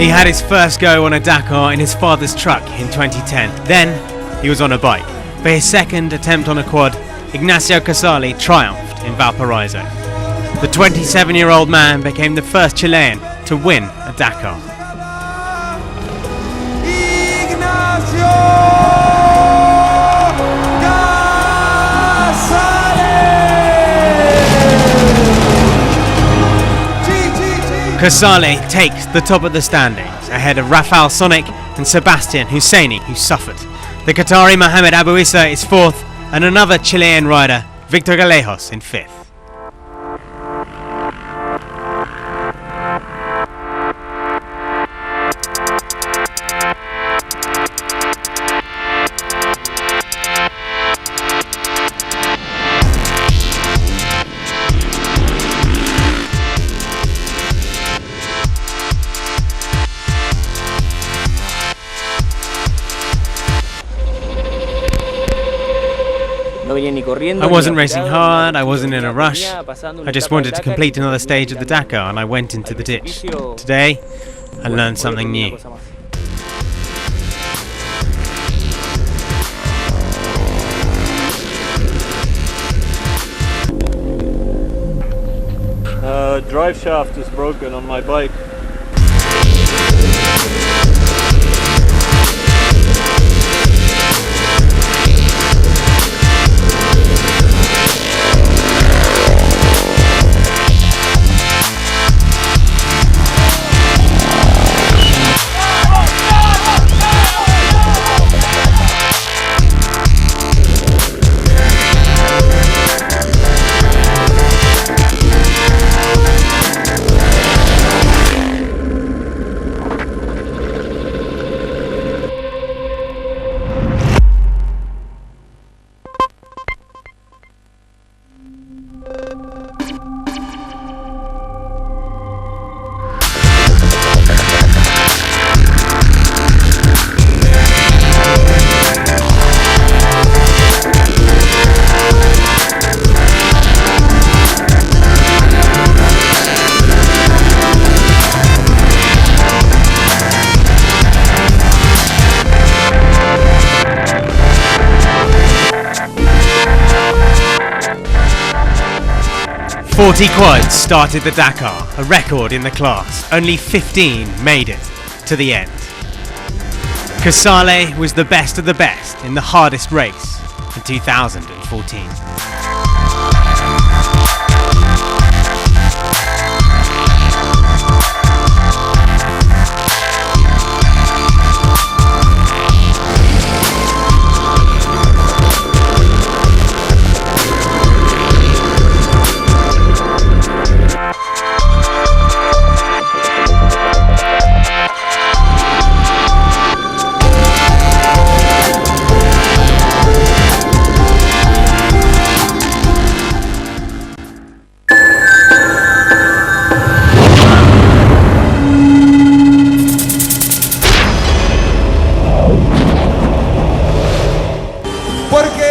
He had his first go on a Dakar in his father's truck in 2010. Then he was on a bike. For his second attempt on a quad, Ignacio Casale triumphed in Valparaiso. The 27-year-old man became the first Chilean to win a Dakar. Casale takes the top of the standings, ahead of Rafael Sonic and Sebastian Husseini, who suffered. The Qatari Mohamed Abu Issa is fourth, and another Chilean rider, Victor Galejos, in fifth. I wasn't racing hard, I wasn't in a rush, I just wanted to complete another stage of the Dakar and I went into the ditch. Today, I learned something new. Drive shaft is broken on my bike. Forty quads started the Dakar, a record in the class. Only 15 made it to the end. Casale was the best of the best in the hardest race in 2014.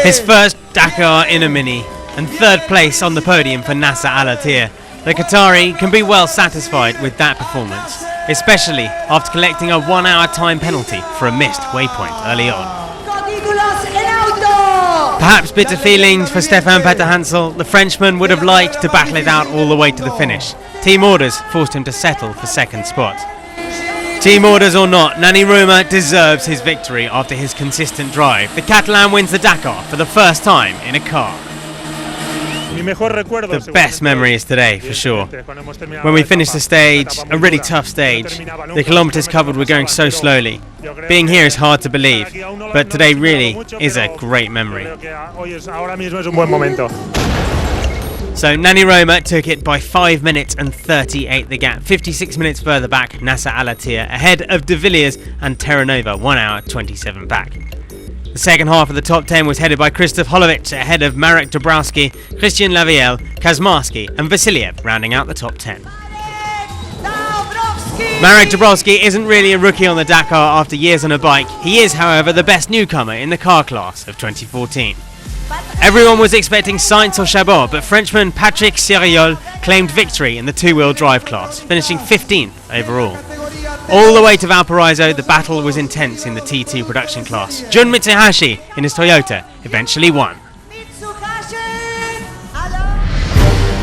His first Dakar in a Mini and third place on the podium for Nasser Al-Attiyah. The Qatari can be well satisfied with that performance, especially after collecting a 1-hour time penalty for a missed waypoint early on. Perhaps bitter feelings for Stefan Peter-Hansel. The Frenchman would have liked to battle it out all the way to the finish. Team orders forced him to settle for second spot. Team orders or not, Nani Roma deserves his victory after his consistent drive. The Catalan wins the Dakar for the first time in a car. The best memory is today, for sure. When we finished the stage, a really tough stage, the kilometers covered were going so slowly. Being here is hard to believe, but today really is a great memory. So Nani Roma took it by 5 minutes and 38 the gap. 56 minutes further back, Nasser Al-Attiyah ahead of De Villiers and Terranova, 1 hour 27 back. The second half of the top 10 was headed by Krzysztof Holovic ahead of Marek Dabrowski, Christian Lavielle, Kazmarski and Vasiliev rounding out the top 10. Marek Dabrowski isn't really a rookie on the Dakar after years on a bike. He is, however, the best newcomer in the car class of 2014. Everyone was expecting Sainz or Chabot, but Frenchman Patrick Sériol claimed victory in the two-wheel drive class, finishing 15th overall. All the way to Valparaiso, the battle was intense in the T2 production class. Jun Mitsuhashi in his Toyota eventually won.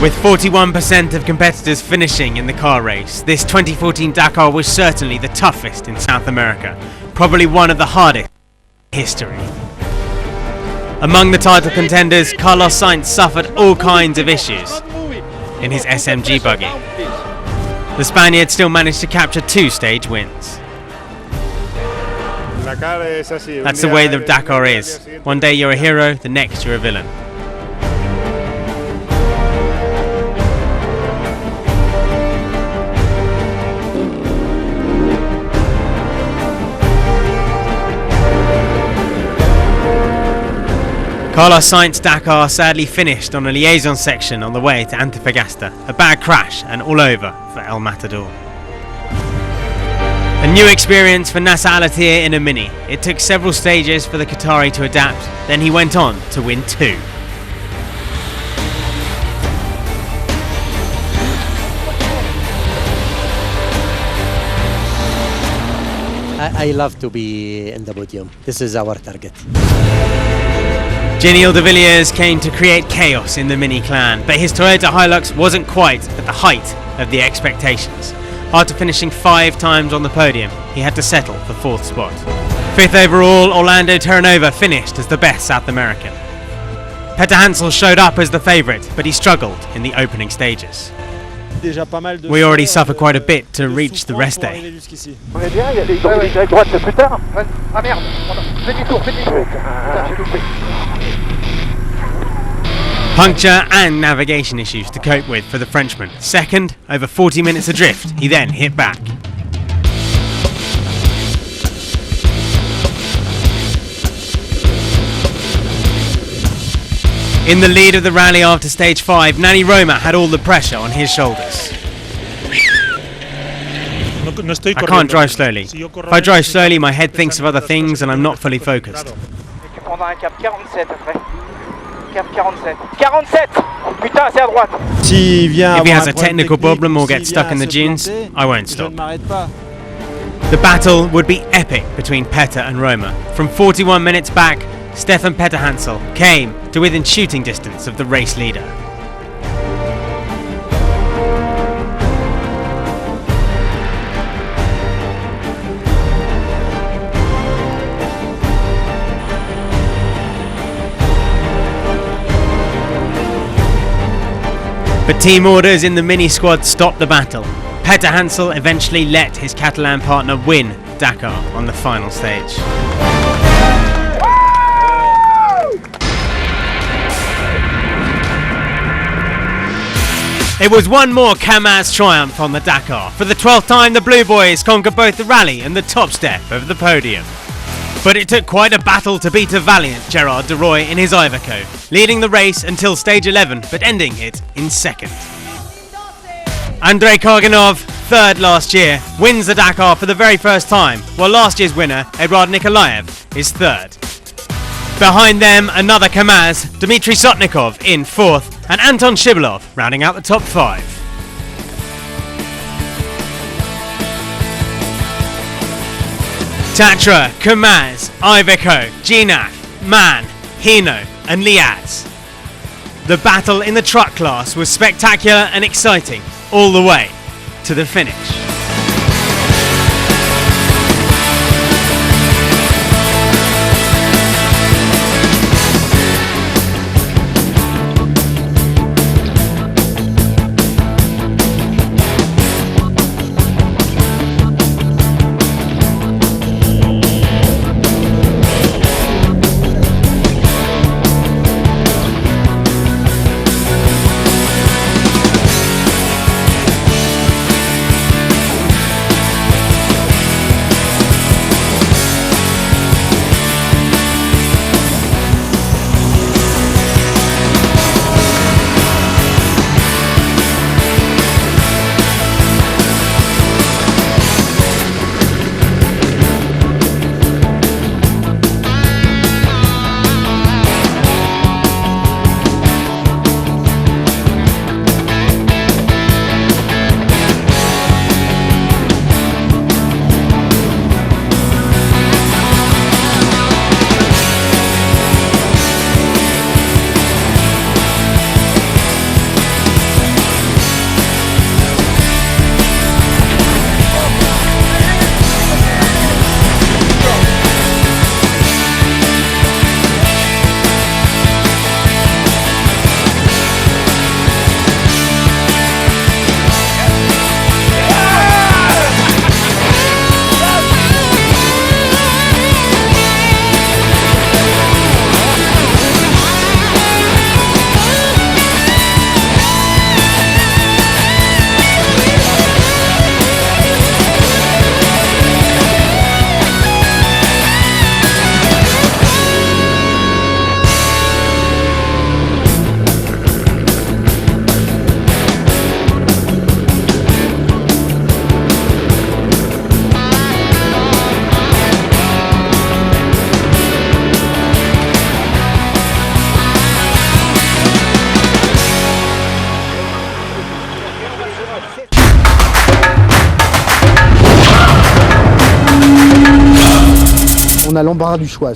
With 41% of competitors finishing in the car race, this 2014 Dakar was certainly the toughest in South America, probably one of the hardest in history. Among the title contenders, Carlos Sainz suffered all kinds of issues in his SMG buggy. The Spaniard still managed to capture 2 stage wins. That's the way the Dakar is. One day you're a hero, the next you're a villain. Carlos Sainz Dakar sadly finished on a liaison section on the way to Antofagasta. A bad crash and all over for El Matador. A new experience for Nasser Al-Attiyah in a Mini. It took several stages for the Qatari to adapt, then he went on to win 2. I love to be in the podium. This is our target. Gilles de Villiers came to create chaos in the Mini clan, but his Toyota Hilux wasn't quite at the height of the expectations. After finishing 5 times on the podium, he had to settle for 4th spot. 5th overall, Orlando Terranova finished as the best South American. Peter Hansel showed up as the favourite, but he struggled in the opening stages. We already suffer quite a bit to reach the rest day. Puncture and navigation issues to cope with for the Frenchman. Second, over 40 minutes adrift, he then hit back. In the lead of the rally after stage 5, Nani Roma had all the pressure on his shoulders. I can't drive slowly. If I drive slowly, my head thinks of other things and I'm not fully focused. If he has a technical problem or gets stuck in the dunes, I won't stop. The battle would be epic between Petter and Roma. From 41 minutes back, Stefan Petter Hansel came to within shooting distance of the race leader. But team orders in the Mini squad stopped the battle. Petter Hansel eventually let his Catalan partner win Dakar on the final stage. It was one more Kamaz triumph on the Dakar. For the 12th time, the Blue Boys conquered both the rally and the top step of the podium. But it took quite a battle to beat a valiant Gerard de Roy in his Iveco, leading the race until stage 11, but ending it in 2nd. Andrei Karganov, 3rd last year, wins the Dakar for the very first time, while last year's winner, Eduard Nikolaev, is 3rd. Behind them, another Kamaz, Dmitry Sotnikov in 4th, and Anton Shibilov rounding out the top 5. Tatra, Kamaz, Iveco, Ginac, Man, Hino and Liaz. The battle in the truck class was spectacular and exciting all the way to the finish.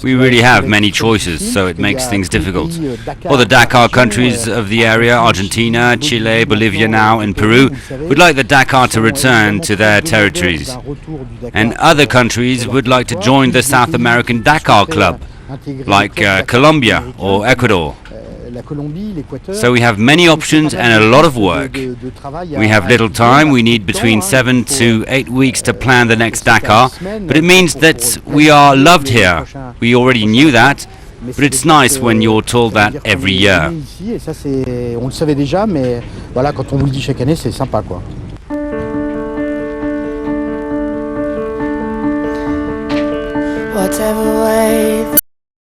We really have many choices, so it makes things difficult. All the Dakar countries of the area, Argentina, Chile, Bolivia now, and Peru, would like the Dakar to return to their territories. And other countries would like to join the South American Dakar Club, like Colombia or Ecuador. So we have many options and a lot of work. We have little time. We need between 7 to 8 weeks to plan the next Dakar, but it means that we are loved here. We already knew that, but it's nice when you're told that every year. Whatever way